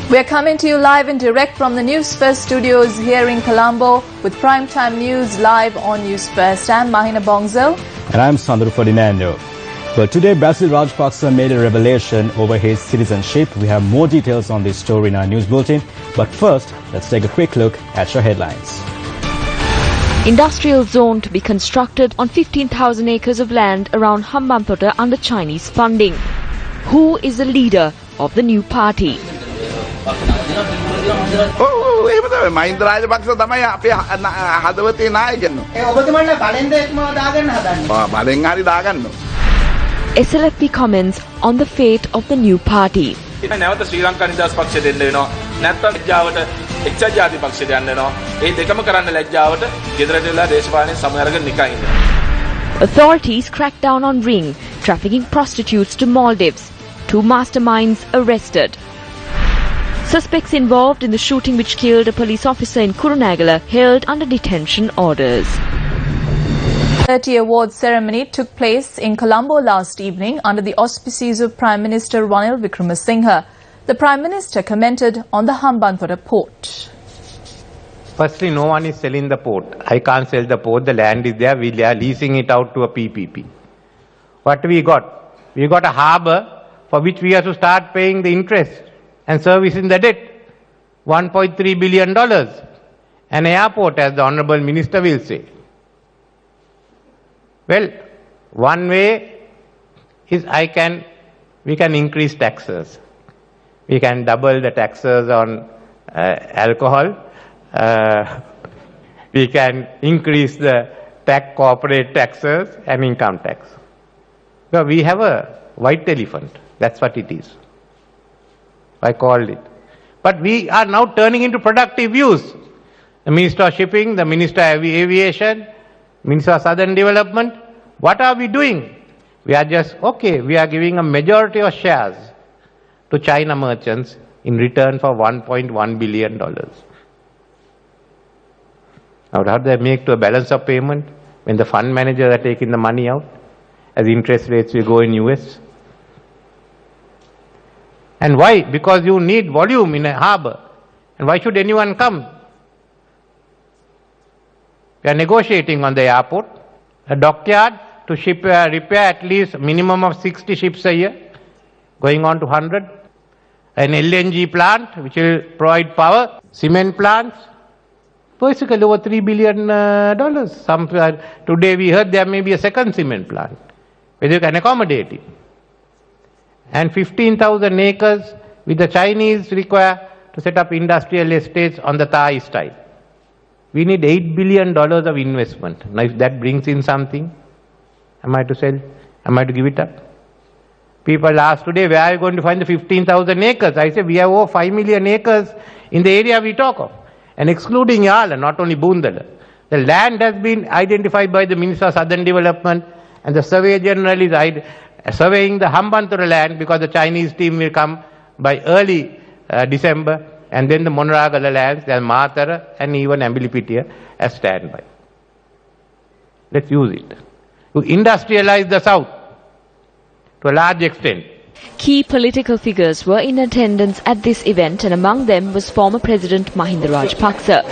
We are coming to you live and direct from the Newsfirst studios here in Colombo with primetime news live on Newsfirst. I'm Mahina Bongzo. And I'm Sandro Ferdinando. Well, today Basil Rajapaksa made a revelation over his citizenship. We have more details on this story in our news bulletin. But first, let's take a quick look at your headlines. Industrial zone to be constructed on 15,000 acres of land around Hambantota under Chinese funding. Who is the leader of the new party? Mahinda Rajapaksa තමයි අපේ හදවතේ නායකයන්. ඔබතුමන්ලා බලෙන්ද එක්ම දාගන්න හදන්නේ. බලෙන් හරි දාගන්න. SLFP comments on the fate of the new party. නැවත ශ්‍රී ලංකා නිදහස් පක්ෂයට දෙන්න වෙනවා. නැත්නම් ලැජ්ජාවට එක්සත් ජාතික පක්ෂයට යන්න වෙනවා. ඒ දෙකම කරන්න ලැජ්ජාවට ගෙදරට වෙලා දේශපාලනේ සමය අරගෙන නිකන් ඉන්නවා. Authorities crack down on ring trafficking prostitutes to Maldives. 2 masterminds arrested. Suspects involved in the shooting which killed a police officer in Kurunegala held under detention orders. 30 awards ceremony took place in Colombo last evening under the auspices of Prime Minister Ranil Wickremesinghe. The Prime Minister commented on the Hambantota port. Firstly, no one is selling the port. I can't sell the port. The land is there. We are leasing it out to a PPP. What we got? We got a harbour for which we have to start paying the interest and servicing the debt. $1.3 billion. An airport, as the Honourable Minister will say. Well, one way is we can increase taxes. We can double the taxes on alcohol. We can increase the corporate taxes and income tax. So we have a white elephant. That's what it is. I called it. But we are now turning into productive use. The Minister of Shipping, the Minister of Aviation, Minister of Southern Development. What are we doing? We are just, we are giving a majority of shares to China merchants in return for $1.1 billion. Now, how do they make to a balance of payment when the fund managers are taking the money out as interest rates will go in US? And why? Because you need volume in a harbour. And why should anyone come? We are negotiating on the airport, a dockyard to repair at least minimum of 60 ships a year, going on to 100. An LNG plant which will provide power, cement plants, basically over $3 billion. Today we heard there may be a second cement plant, where you can accommodate it. And 15,000 acres with the Chinese require to set up industrial estates on the Thai style. We need $8 billion of investment. Now if that brings in something, am I to sell? Am I to give it up? People ask today, where are you going to find the 15,000 acres? I say, we have over 5 million acres in the area we talk of. And excluding Yala, not only Bundala. The land has been identified by the Minister of Southern Development, and the Surveyor General is surveying the Hambantota land because the Chinese team will come by early December, and then the Monragala lands, there are Matara and even Ambilipitia as standby. Let's use it. To industrialize the South to a large extent. Key political figures were in attendance at this event, and among them was former President Mahinda Rajapaksa.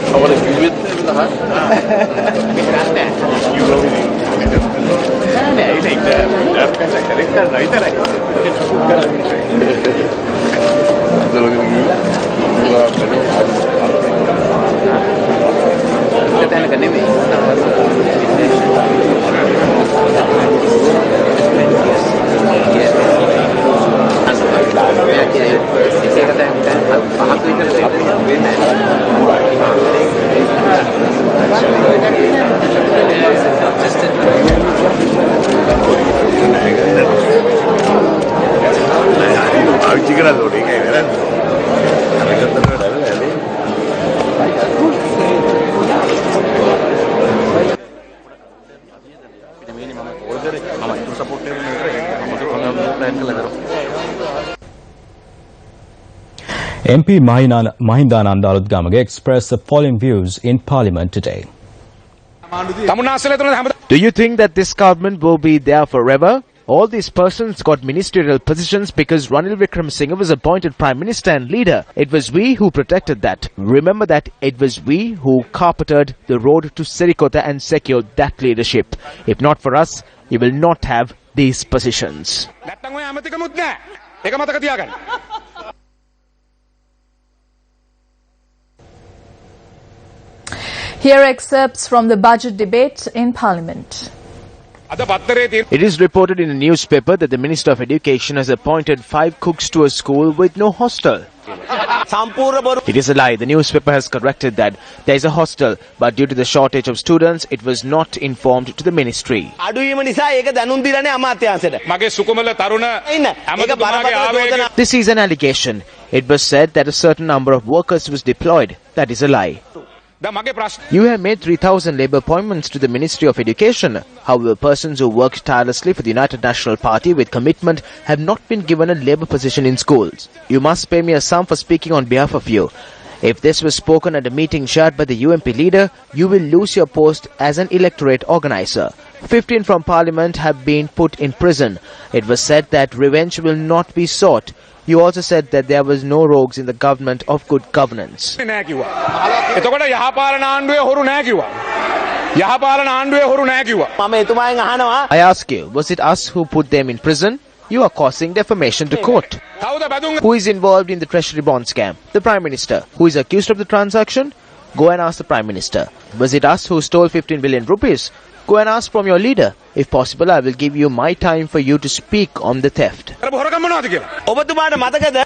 MP Mahindananda Alutgamage expressed the following views in Parliament today. Do you think that this government will be there forever? All these persons got ministerial positions because Ranil Wickremesinghe was appointed Prime Minister and leader. It was we who protected that. Remember that it was we who carpeted the road to Serikota and secured that leadership. If not for us, you will not have these positions. Here are excerpts from the budget debate in Parliament. It is reported in a newspaper that the Minister of Education has appointed 5 cooks to a school with no hostel. It is a lie. The newspaper has corrected that there is a hostel, but due to the shortage of students, it was not informed to the ministry. This is an allegation. It was said that a certain number of workers was deployed. That is a lie. You have made 3,000 labour appointments to the Ministry of Education. However, persons who worked tirelessly for the United National Party with commitment have not been given a labour position in schools. You must pay me a sum for speaking on behalf of you. If this was spoken at a meeting chaired by the UMP leader, you will lose your post as an electorate organiser. 15 from Parliament have been put in prison. It was said that revenge will not be sought. You also said that there was no rogues in the government of good governance. I ask you, was it us who put them in prison? You are causing defamation to court. Who is involved in the Treasury bond scam? The Prime Minister. Who is accused of the transaction? Go and ask the Prime Minister. Was it us who stole 15 billion rupees? Go and ask from your leader. If possible, I will give you my time for you to speak on the theft.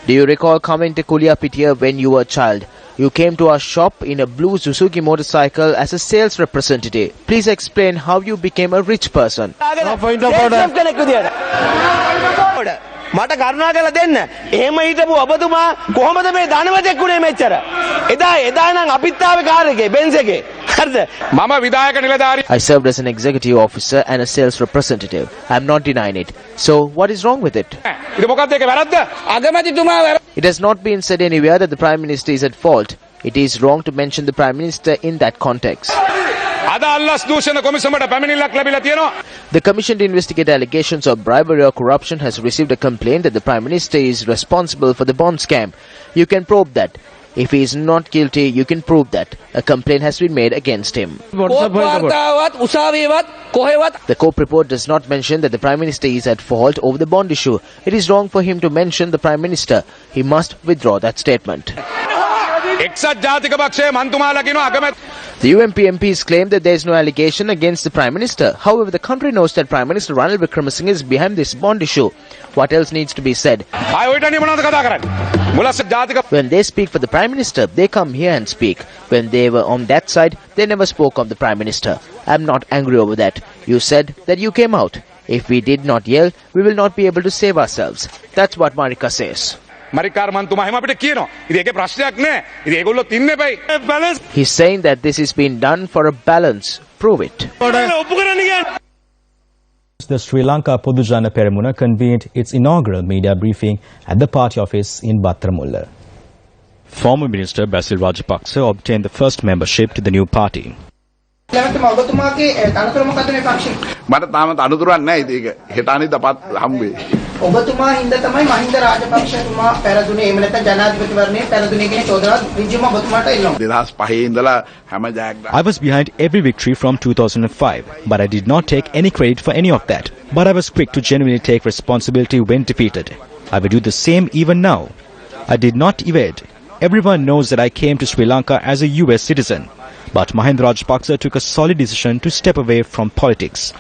Do you recall coming to Kuliyapitiya when you were a child? You came to our shop in a blue Suzuki motorcycle as a sales representative. Please explain how you became a rich person. මට කරුණා කරලා දෙන්න. එහෙම හිටපු ඔබතුමා කොහොමද මේ ධනවතෙක් උනේ මෙච්චර? එදා නම් අපිත් ආවේ කාර් එකේ බෙන්ස් එකේ. හරිද? මම විධායක නිලධාරී. I served as an executive officer and a sales representative. I am not denying it. So what is wrong with it? ඉතින් මොකක්ද ඒකේ වැරද්ද? අගමැතිතුමා It has not been said anywhere that the Prime Minister is at fault. It is wrong to mention the Prime Minister in that context. The commission to investigate allegations of bribery or corruption has received a complaint that the Prime Minister is responsible for the bond scam. You can probe that. If he is not guilty, you can prove that. A complaint has been made against him. The COPE report does not mention that the Prime Minister is at fault over the bond issue. It is wrong for him to mention the Prime Minister. He must withdraw that statement. The UMP MPs claim that there is no allegation against the Prime Minister. However, the country knows that Prime Minister Ranil Wickremesinghe is behind this bond issue. What else needs to be said? When they speak for the Prime Minister, they come here and speak. When they were on that side, they never spoke of the Prime Minister. I am not angry over that. You said that you came out. If we did not yell, we will not be able to save ourselves. That's what Marika says. He's saying that this is being done for a balance. Prove it. The Sri Lanka Podujana Peramuna convened its inaugural media briefing at the party office in Battaramulla. Former Minister Basil Rajapaksa obtained the first membership to the new party. මට තාමත් අනුතරක් නැහැ ඉතින් ඒක හෙට අනිද්දාපත් හම්බෙයි. ඔබතුමා හින්දා තමයි මහින්ද රාජපක්ෂතුමා පෙරදුනේ එහෙම නැත්නම් ජනාධිපතිවරණය පෙරදුනේ කියන චෝදනාව ඍජුවම ඔබතුමාට එනවා. 2005 ඉඳලා හැම ජයග්‍රහණයක්. I was behind every victory from 2005, but I did not take any credit for any of that. But I was quick to genuinely take responsibility when defeated. I will do the same even now. I did not evade. Everyone knows that I came to Sri Lanka as a US citizen. But Mahinda Rajapaksa took a solid decision to step away from politics.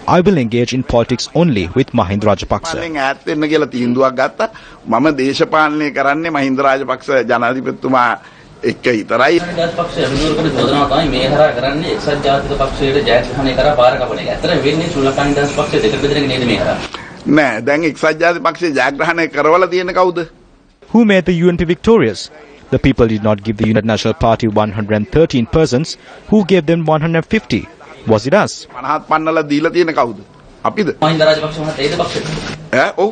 I will engage in politics only with Mahinda Rajapaksa. මම ඈත් වෙන්න කියලා තීන්දුවක් ගත්තා. මම දේශපාලනය කරන්නේ මහින්ද රාජපක්ෂ ජනාධිපතිතුමා එක්ක විතරයි. පක්ෂය අභිනෝදකට චෝදනාව තමයි මේ හරහා කරන්නේ එක්සත් ජාතික පක්ෂයට ජයග්‍රහණය කරා පාර කපන එක. ඇත්තට වෙන්නේ ශ්‍රී ලංකා නිදහස් පක්ෂය දෙකට බෙදෙන එක නේද මේ හරහා? නෑ දැන් එක්සත් ජාතික පක්ෂය ජයග්‍රහණය කරවලා තියෙන කවුද? Who made the UNP victorious? The people did not give the United National Party 113 persons. Who gave them 150? Was it us? 50 පන්නලා දීලා තියෙන කවුද? අපිද? මහින්ද රාජපක්ෂ මහත්තයා ඒද පක්ෂෙද? ඔව්.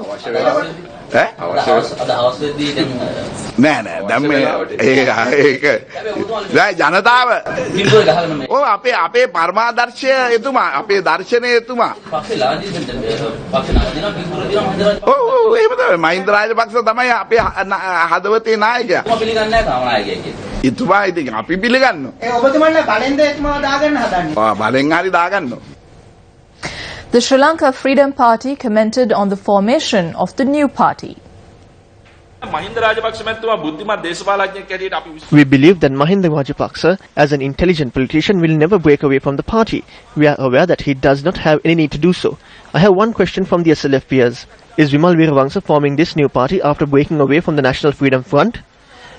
අද හවස් වෙද්දී දැන් නෑ දැන් මේ ඒක දැන් ජනතාව බින්දුවේ ගහගෙන මේ ඔව් අපේ පරමාදර්ශය එතුමා අපේ දර්ශනය එතුමා පක්ෂේ ලාජි පක්ෂ නායකයන් බින්දුවේ දිනවා මහින්ද රාජපක්ෂ ඔව් එහෙම තමයි මහින්ද රාජපක්ෂ තමයි අපේ හදවතේ නායකයා පිළිගන්නේ නැහැ තාම නායකයෙක් කියලා. එතුමා ඉතින් අපි පිළිගන්නවා. ඒ ඔබතුමන්ලා බලෙන්ද එතුමා දාගන්න හදන්නේ? බලෙන් හරි දාගන්නවා. The Sri Lanka Freedom Party commented on the formation of the new party. Mahinda Rajapaksa මැතිතුමා බුද්ධිමත් දේශපාලඥයෙක් හැටියට අපි We believe that Mahinda Rajapaksa, as an intelligent politician, will never break away from the party. We are aware that he does not have any need to do so. I have one question from the SLF peers. Is Vimal Weerarangsa forming this new party after breaking away from the National Freedom Front?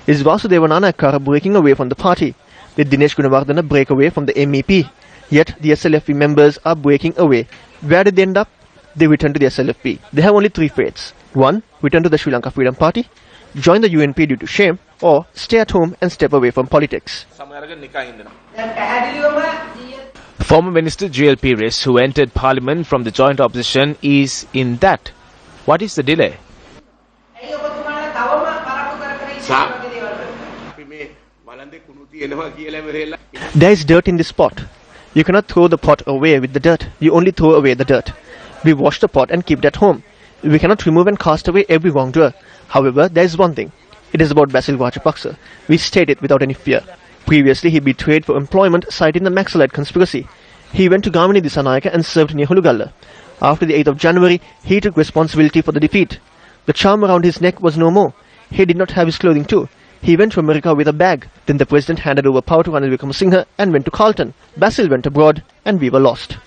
Is Vasudeva Nanayakkara breaking away from the party? Did Dinesh Gunawardena break away from the MEP? Yet the SLFP members are breaking away. Where did they end up? They return to the SLFP. They have only three fates. One, return to the Sri Lanka Freedom Party, join the UNP due to shame, or stay at home and step away from politics. Former Minister GLP Riss, who entered Parliament from the joint opposition, is in that. What is the delay? There is dirt in this pot. You cannot throw the pot away with the dirt. You only throw away the dirt. We wash the pot and keep it at home. We cannot remove and cast away every wrongdoer. However, there is one thing. It is about Basil Rajapaksa. We state it without any fear. Previously, he betrayed for employment, citing the Maxillite conspiracy. He went to Gamini Disanayaka and served near Hulugalla. After the 8th of January, he took responsibility for the defeat. The charm around his neck was no more. He did not have his clothing too. He went to America with a bag. Then the president handed over power to Ranil Wickremesinghe and went to Carlton. Basil went abroad and we were lost.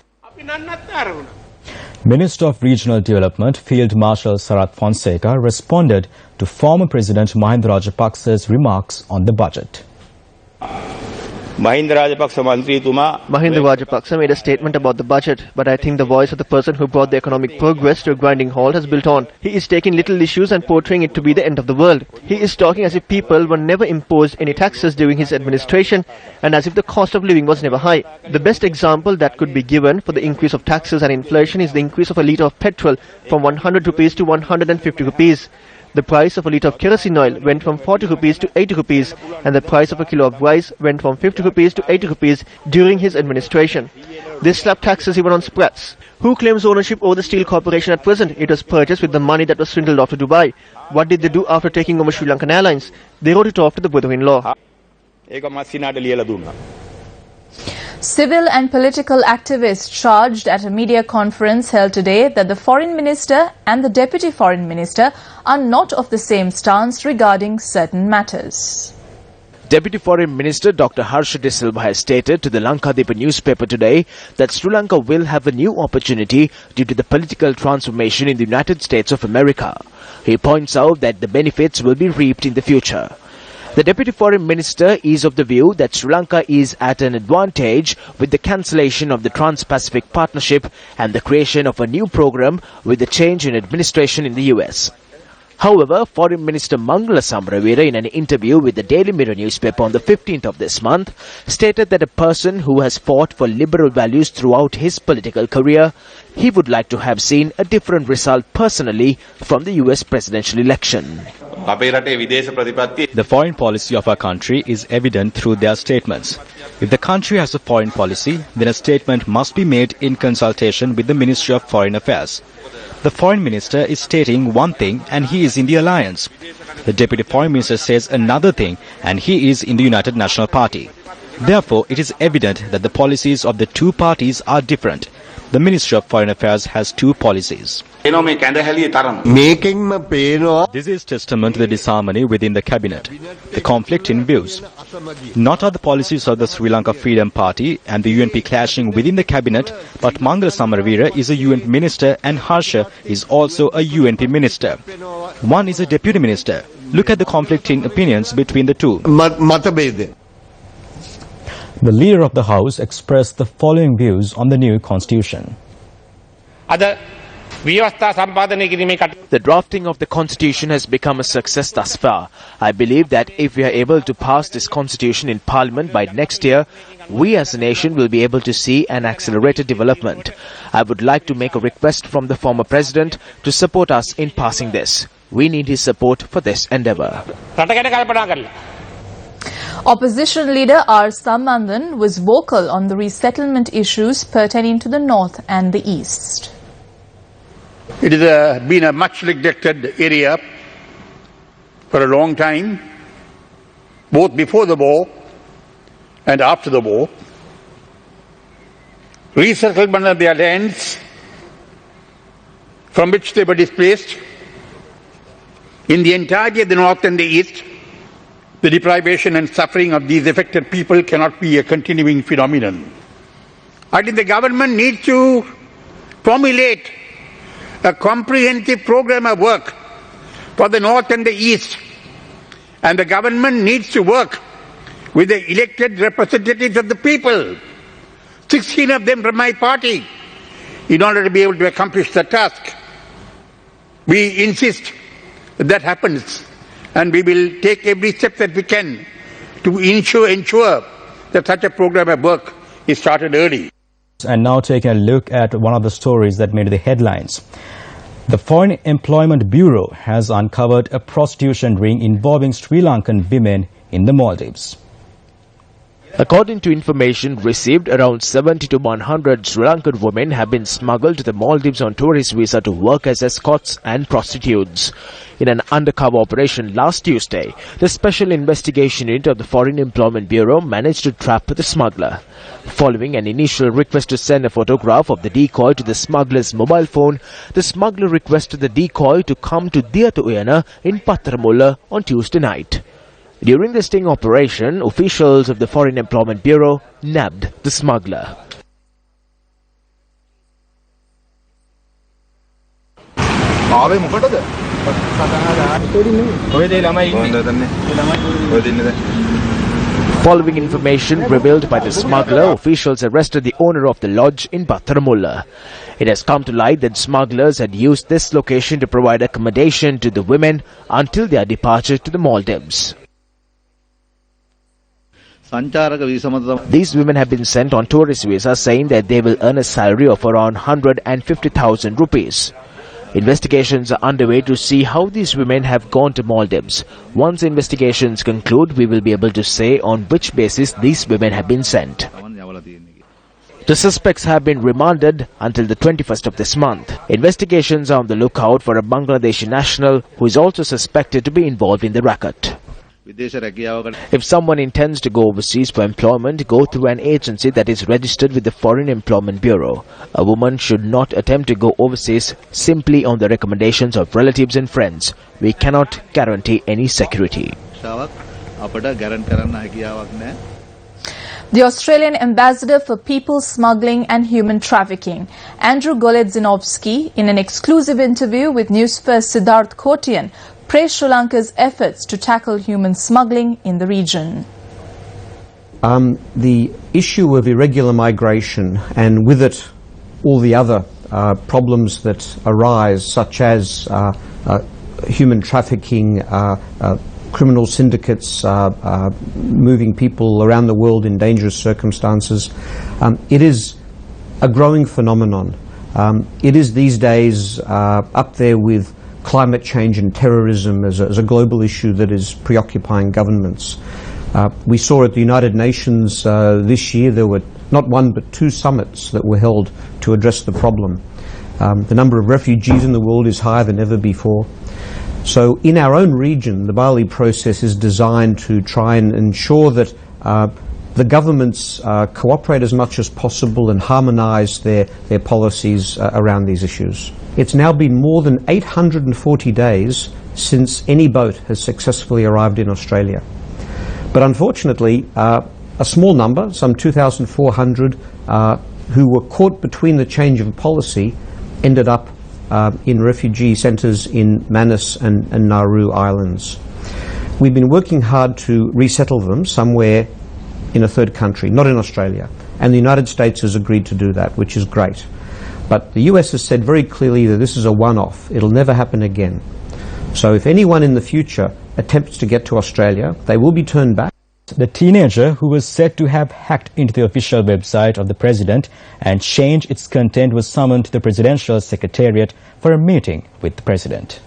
Minister of Regional Development Field Marshal Sarath Fonseca responded to former President Mahinda Rajapaksa's remarks on the budget. Mahinda Rajapaksa made a statement about the budget, but I think the voice of the person who brought the economic progress to a grinding halt has built on. He is taking little issues and portraying it to be the end of the world. He is talking as if people were never imposed any taxes during his administration and as if the cost of living was never high. The best example that could be given for the increase of taxes and inflation is the increase of a litre of petrol from 100 rupees to 150 rupees. The price of a litre of kerosene oil went from 40 rupees to 80 rupees and the price of a kilo of rice went from 50 rupees to 80 rupees during his administration. They slapped taxes even on spreads. Who claims ownership over the steel corporation at present? It was purchased with the money that was swindled off to Dubai. What did they do after taking over Sri Lankan Airlines? They wrote it off to the brother-in-law. Civil and political activists charged at a media conference held today that the Foreign Minister and the Deputy Foreign Minister are not of the same stance regarding certain matters. Deputy Foreign Minister Dr. Harsha De Silva has stated to the Lankadeepa newspaper today that Sri Lanka will have a new opportunity due to the political transformation in the United States of America. He points out that the benefits will be reaped in the future. The Deputy Foreign Minister is of the view that Sri Lanka is at an advantage with the cancellation of the Trans-Pacific Partnership and the creation of a new program with the change in administration in the US. However, Foreign Minister Mangala Samaraweera, in an interview with the Daily Mirror newspaper on the 15th of this month, stated that a person who has fought for liberal values throughout his political career, he would like to have seen a different result personally from the US presidential election. The foreign policy of our country is evident through their statements. If the country has a foreign policy, then a statement must be made in consultation with the Ministry of Foreign Affairs. The Foreign Minister is stating one thing and he is in the alliance. The Deputy Foreign Minister says another thing and he is in the United National Party. Therefore, it is evident that the policies of the two parties are different. The Ministry of Foreign Affairs has two policies. This is testament to the disharmony within the cabinet, the conflict in views. Not are the policies of the Sri Lanka Freedom Party and the UNP clashing within the cabinet, but Mangala Samaraweera is a UNP minister and Harsha is also a UNP minister. One is a deputy minister. Look at the conflicting opinions between the two. The leader of the House expressed the following views on the new constitution. The drafting of the constitution has become a success thus far. I believe that if we are able to pass this constitution in Parliament by next year, we as a nation will be able to see an accelerated development. I would like to make a request from the former President to support us in passing this. we need his support for this endeavour. Opposition leader R. Samandan was vocal on the resettlement issues pertaining to the north and the east. It has been a much neglected area for a long time, both before the war and after the war. Resettlement of their lands from which they were displaced in the entirety of the north and the east, the deprivation and suffering of these affected people cannot be a continuing phenomenon. I think the government needs to formulate a comprehensive program of work for the north and the east, and the government needs to work with the elected representatives of the people, 16 of them from my party, in order to be able to accomplish the task. We insist that happens, and we will take every step that we can to ensure that such a program of work is started early. And now taking a look at one of the stories that made the headlines. The Foreign Employment Bureau has uncovered a prostitution ring involving Sri Lankan women in the Maldives. According to information received, around 70 to 100 Sri Lankan women have been smuggled to the Maldives on tourist visa to work as escorts and prostitutes. In an undercover operation last Tuesday, the Special Investigation Unit of the Foreign Employment Bureau managed to trap the smuggler. Following an initial request to send a photograph of the decoy to the smuggler's mobile phone, the smuggler requested the decoy to come to Diatuuyana in Patharamulla on Tuesday night. During the sting operation, officials of the Foreign Employment Bureau nabbed the smuggler. Following information revealed by the smuggler, officials arrested the owner of the lodge in Patharamulla. It has come to light that smugglers had used this location to provide accommodation to the women until their departure to the Maldives. These women have been sent on tourist visas, saying that they will earn a salary of around 150,000 rupees. Investigations are underway to see how these women have gone to Maldives. Once investigations conclude, we will be able to say on which basis these women have been sent. The suspects have been remanded until the 21st of this month. Investigations are on the lookout for a Bangladeshi national who is also suspected to be involved in the racket. If someone intends to go overseas for employment, go through an agency that is registered with the Foreign Employment Bureau. A woman should not attempt to go overseas simply on the recommendations of relatives and friends. We cannot guarantee any security. The Australian ambassador for people smuggling and human trafficking, Andrew Goledzinovsky, in an exclusive interview with Newsfirst Siddharth Kotian, praised Sri Lanka's efforts to tackle human smuggling in the region. The issue of irregular migration, and with it all the other problems that arise, such as human trafficking, criminal syndicates moving people around the world in dangerous circumstances, it is a growing phenomenon. It is these days up there with climate change and terrorism as a global issue that is preoccupying governments. We saw at the United Nations this year there were not one but two summits that were held to address the problem. The number of refugees in the world is higher than ever before. So in our own region, the Bali process is designed to try and ensure that the governments cooperate as much as possible and harmonise their policies around these issues. It's now been more than 840 days since any boat has successfully arrived in Australia. But unfortunately, a small number, some 2,400, who were caught between the change of policy, ended up in refugee centres in Manus and Nauru Islands. We've been working hard to resettle them somewhere in a third country, not in Australia. And the United States has agreed to do that, which is great. But the US has said very clearly that this is a one-off. It'll never happen again. So if anyone in the future attempts to get to Australia, they will be turned back. The teenager who was said to have hacked into the official website of the president and changed its content was summoned to the presidential secretariat for a meeting with the president.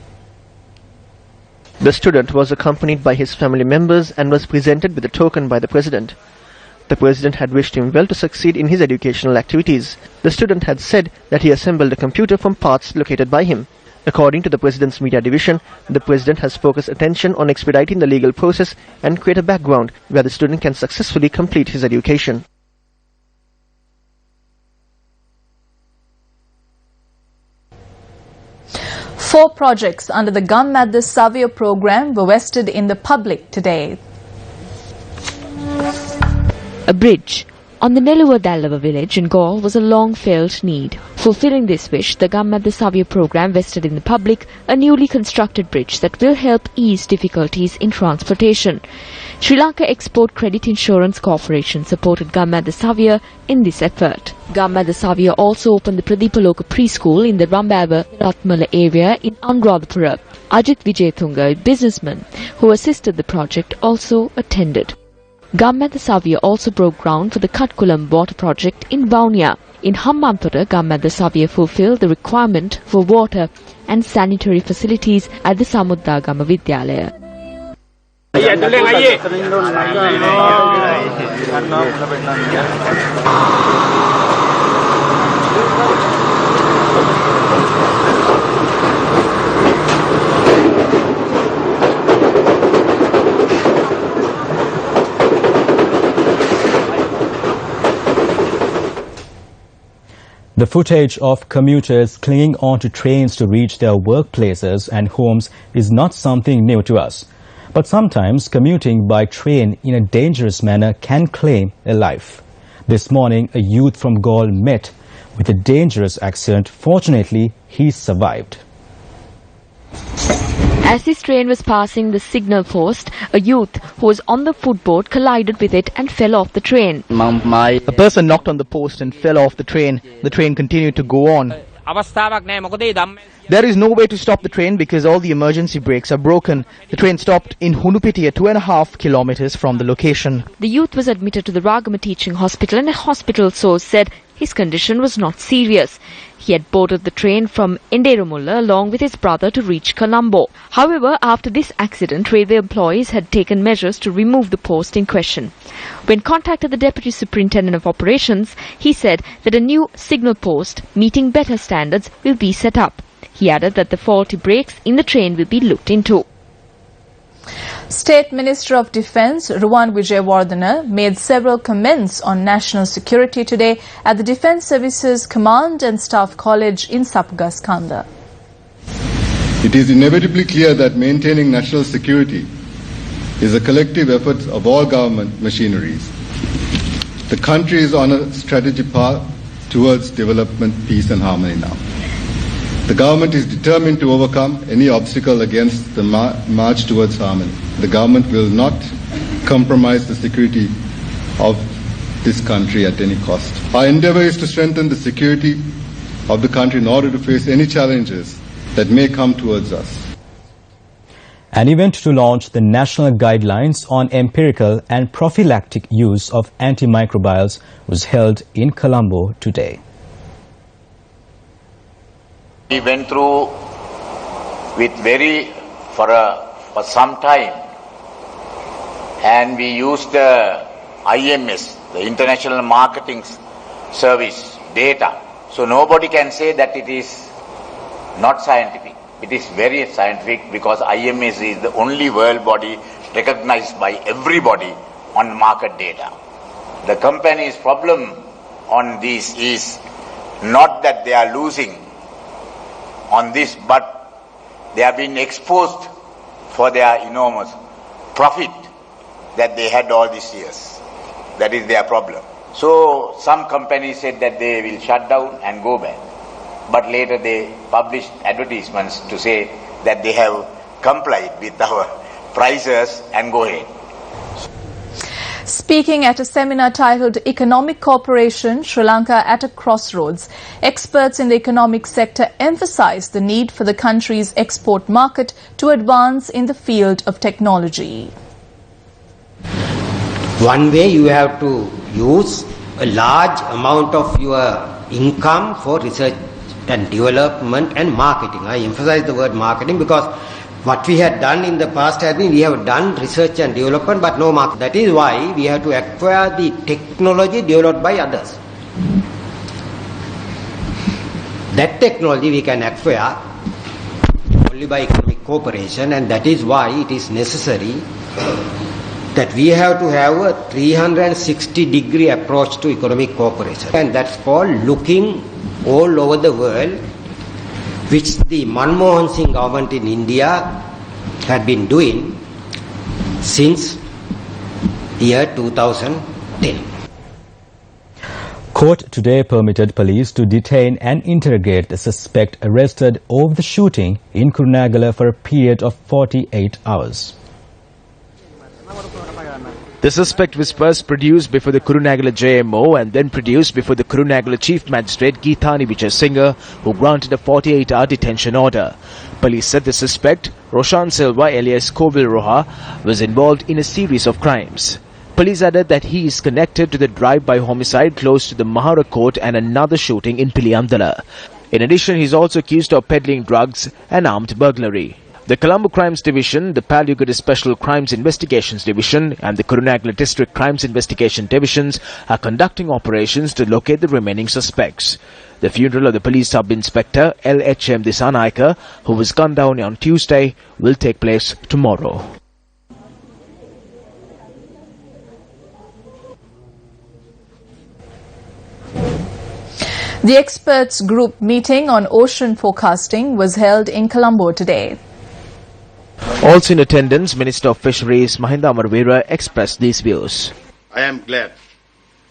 The student was accompanied by his family members and was presented with a token by the president. The president had wished him well to succeed in his educational activities. The student had said that he assembled a computer from parts located by him. According to the president's media division, the president has focused attention on expediting the legal process and create a background where the student can successfully complete his education. Four projects under the Gammadda Savio program were vested in the public today. A bridge on the Neluva village in Gaul was a long-felt need. Fulfilling this wish, the Gammadda Savio program vested in the public a newly constructed bridge that will help ease difficulties in transportation. Sri Lanka Export Credit Insurance Corporation supported Gammadda Savio in this effort. Gammadda Savio also opened the Pradipaloka preschool in the Rambava Ratmala area in Anuradhapura. Ajit Vijayatunga, a businessman who assisted the project, also attended. Gammadda Savio also broke ground for the Katkulam water project in Vaunia. In Hambantota, Gammadda Savio fulfilled the requirement for water and sanitary facilities at the Samuddagama Vidyalaya. The footage of commuters clinging onto trains to reach their workplaces and homes is not something new to us. But sometimes commuting by train in a dangerous manner can claim a life. This morning, a youth from Gaul met with a dangerous accident. Fortunately, he survived. As this train was passing the signal post, a youth who was on the footboard collided with it and fell off the train. A person knocked on the post and fell off the train. The train continued to go on. There is no way to stop the train because all the emergency brakes are broken. The train stopped in Hunupitiya, 2.5 kilometers from the location. The youth was admitted to the Ragama Teaching Hospital and a hospital source said his condition was not serious. He had boarded the train from Enderumulla along with his brother to reach Colombo. However, after this accident, railway employees had taken measures to remove the post in question. When contacted the Deputy Superintendent of Operations, he said that a new signal post meeting better standards will be set up. He added that the faulty brakes in the train will be looked into. State Minister of Defence Ruwan Wijewardena made several comments on national security today at the Defence Services Command and Staff College in Sapgaskanda. It is inevitably clear that maintaining national security is a collective effort of all government machineries. The country is on a strategic path towards development, peace and harmony now. The government is determined to overcome any obstacle against the march towards harmony. The government will not compromise the security of this country at any cost. Our endeavour is to strengthen the security of the country in order to face any challenges that may come towards us. An event to launch the national guidelines on empirical and prophylactic use of antimicrobials was held in Colombo today. We went through with for some time, and we used the IMS, the International Marketing Service data. So nobody can say that it is not scientific. It is very scientific because IMS is the only world body recognized by everybody on market data. The company's problem on this is not that they are losing on this, but they have been exposed for their enormous profit that they had all these years. That is their problem. So some companies said that they will shut down and go back. But later they published advertisements to say that they have complied with our prices and go ahead. Speaking at a seminar titled Economic Cooperation, Sri Lanka at a Crossroads, experts in the economic sector emphasized the need for the country's export market to advance in the field of technology. One way you have to use a large amount of your income for research and development and marketing. I emphasize the word marketing because What we had done in the past has been we have done research and development but no market. That is why we have to acquire the technology developed by others. That technology we can acquire only by economic cooperation, and that is why it is necessary that we have to have a 360-degree approach to economic cooperation. And that's called looking all over the world, which the Manmohan Singh government in India had been doing since year 2010. Court today permitted police to detain and interrogate the suspect arrested over the shooting in Kurunegala for a period of 48 hours. The suspect was first produced before the Kurunegala JMO and then produced before the Kurunegala Chief Magistrate Geethani Vijayasinghe, who granted a 48-hour detention order. Police said the suspect, Roshan Silva alias Kovil Roha, was involved in a series of crimes. Police added that he is connected to the drive-by homicide close to the Mahara Court and another shooting in Piliyandala. In addition, he is also accused of peddling drugs and armed burglary. The Colombo Crimes Division, the Palugada Special Crimes Investigations Division and the Kurunegala District Crimes Investigation Divisions are conducting operations to locate the remaining suspects. The funeral of the police sub-inspector LHM Disanaika, who was gunned down on Tuesday, will take place tomorrow. The experts group meeting on ocean forecasting was held in Colombo today. Also in attendance, Minister of Fisheries Mahinda Amarweera expressed these views. I am glad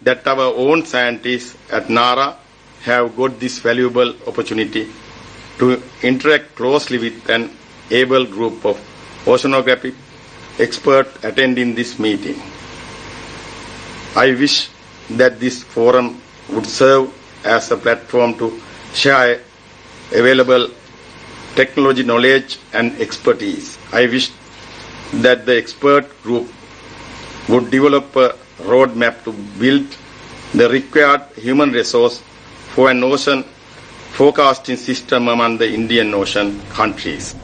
that our own scientists at NARA have got this valuable opportunity to interact closely with an able group of oceanographic experts attending this meeting. I wish that this forum would serve as a platform to share available technology knowledge and expertise. I wish that the expert group would develop a roadmap to build the required human resource for an ocean forecasting system among the Indian Ocean countries.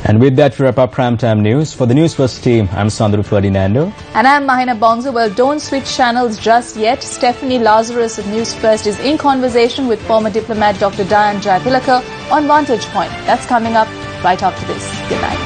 And with that, we wrap up Primetime News. For the Newsfirst team, I'm Sandru Ferdinando. And I'm Mahina Bongso. Well, don't switch channels just yet. Stephanie Lazarus of Newsfirst is in conversation with former diplomat Dr. Diane Jayapilaka on Vantage Point. That's coming up right after this. Good night.